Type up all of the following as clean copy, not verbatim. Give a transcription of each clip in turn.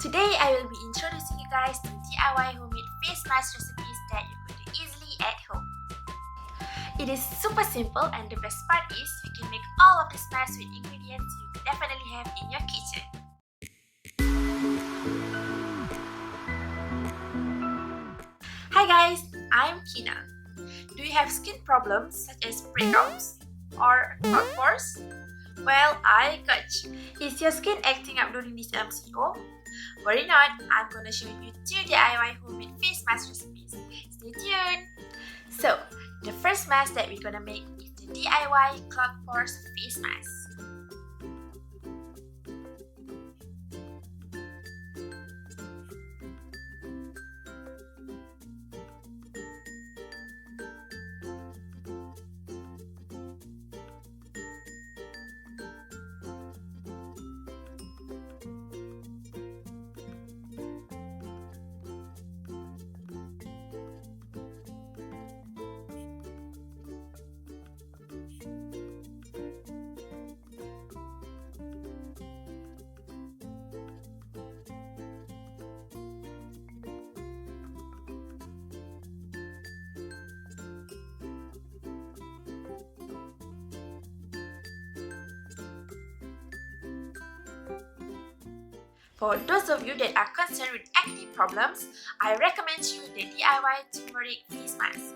Today I will be introducing you guys to DIY homemade face mask recipes that you could do easily at home. It is super simple, and the best part is you can make all of this mask with ingredients you could definitely have in your kitchen. Hi guys, I'm Kina. Do you have skin problems such as breakouts or cloud pores? Well, I got you. Is your skin acting up during this MCO? Worry not, I'm gonna show you 2 DIY homemade face mask recipes. Stay tuned! So, the first mask that we're gonna make is the DIY cloud pores face mask. For those of you that are concerned with acne problems, I recommend you the DIY turmeric face mask.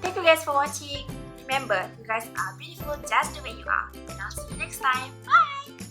Thank you guys for watching. Remember, you guys are beautiful just the way you are. And I'll see you next time. Bye!